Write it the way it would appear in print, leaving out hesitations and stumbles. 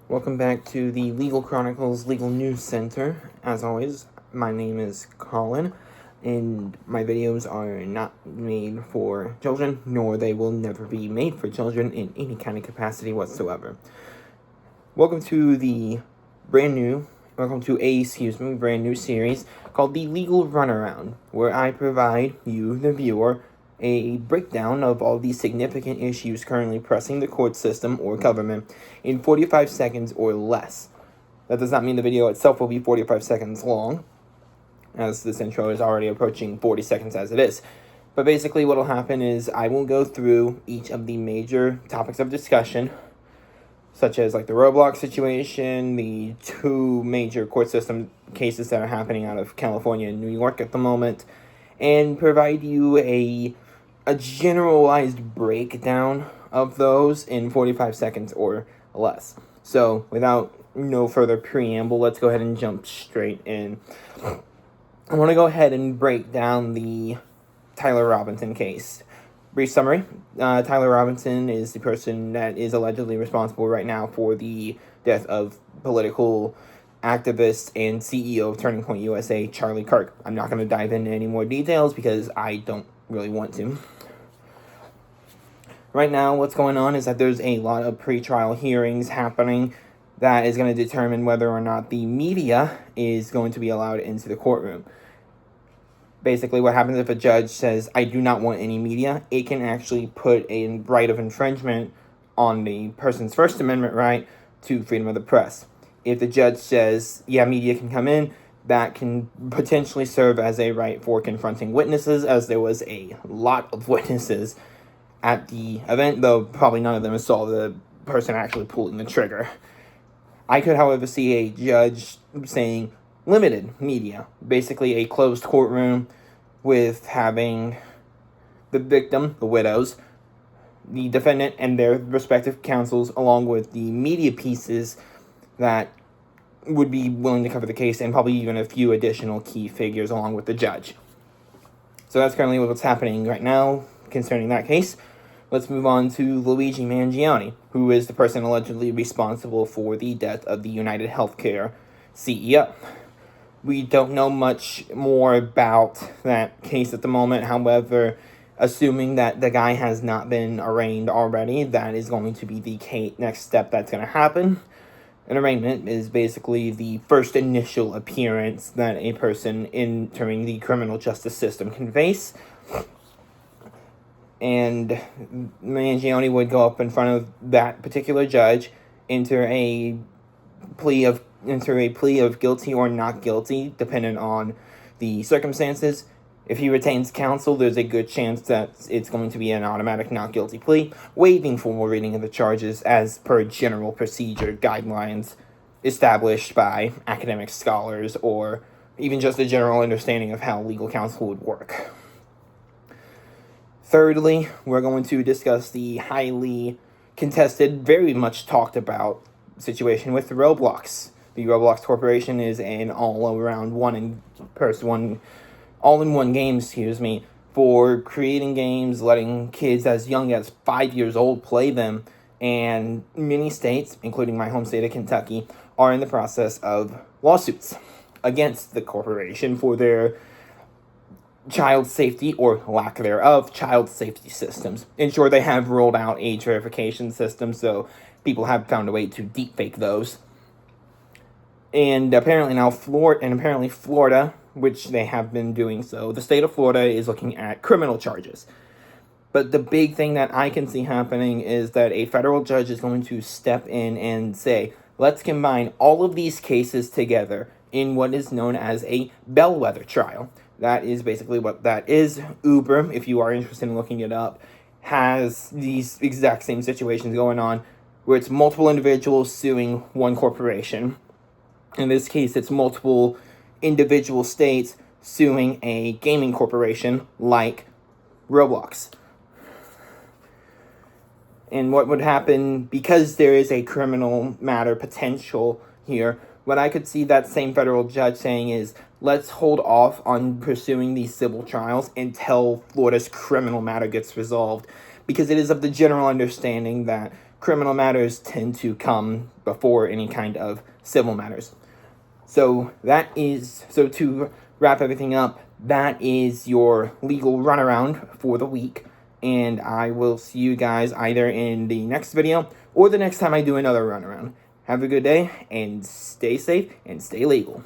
Welcome back to the Legal Chronicles Legal News Center. As always, my name is Colin, and my videos are not made for children, nor they will never be made for children in any kind of capacity whatsoever. Welcome to a brand new series called the Legal Runaround, where I provide you, the viewer, a breakdown of all the significant issues currently pressing the court system or government in 45 seconds or less. That does not mean the video itself will be 45 seconds long, as this intro is already approaching 40 seconds as it is. But basically what will happen is I will go through each of the major topics of discussion, such as like the Roblox situation, the two major court system cases that are happening out of California and New York at the moment, and provide you a generalized breakdown of those in 45 seconds or less. So without no further preamble, let's go ahead and jump straight in. I want to go ahead and break down the Tyler Robinson case. Brief summary. Tyler Robinson is the person that is allegedly responsible right now for the death of political activist and CEO of Turning Point USA, Charlie Kirk. I'm not going to dive into any more details because I don't really want to. Right now, what's going on is that there's a lot of pretrial hearings happening that is going to determine whether or not the media is going to be allowed into the courtroom. Basically, what happens if a judge says, I do not want any media, it can actually put a right of infringement on the person's First Amendment right to freedom of the press. If the judge says, yeah, media can come in, that can potentially serve as a right for confronting witnesses, as there was a lot of witnesses at the event, though probably none of them saw the person actually pulling the trigger. I could, however, see a judge saying limited media, basically a closed courtroom with having the victim, the widows, the defendant, and their respective counsels, along with the media pieces that would be willing to cover the case, and probably even a few additional key figures along with the judge. So that's currently what's happening right now concerning that case. Let's move on to Luigi Mangione, who is the person allegedly responsible for the death of the United Healthcare CEO. We don't know much more about that case at the moment. However, assuming that the guy has not been arraigned already, that is going to be the next step that's going to happen. An arraignment is basically the first initial appearance that a person entering the criminal justice system can face. And Mangione would go up in front of that particular judge, enter a plea of guilty or not guilty, depending on the circumstances. If he retains counsel, there's a good chance that it's going to be an automatic not guilty plea, waiving formal reading of the charges as per general procedure guidelines established by academic scholars or even just a general understanding of how legal counsel would work. Thirdly, we're going to discuss the highly contested, very much talked about situation with Roblox. The Roblox Corporation is an all-in-one game, for creating games, letting kids as young as 5 years old play them, and many states, including my home state of Kentucky, are in the process of lawsuits against the corporation for their child safety, or lack thereof, child safety systems. In short, they have rolled out age verification systems, so people have found a way to deepfake those. And apparently Florida, which they have been doing so, the state of Florida is looking at criminal charges. But the big thing that I can see happening is that a federal judge is going to step in and say, let's combine all of these cases together in what is known as a bellwether trial. That is basically what that is. Uber, if you are interested in looking it up, has these exact same situations going on where it's multiple individuals suing one corporation. In this case, it's multiple individual states suing a gaming corporation like Roblox. And what would happen, because there is a criminal matter potential here, what I could see that same federal judge saying is, let's hold off on pursuing these civil trials until Florida's criminal matter gets resolved, because it is of the general understanding that criminal matters tend to come before any kind of civil matters. So to wrap everything up, that is your legal runaround for the week. And I will see you guys either in the next video or the next time I do another runaround. Have a good day and stay safe and stay legal.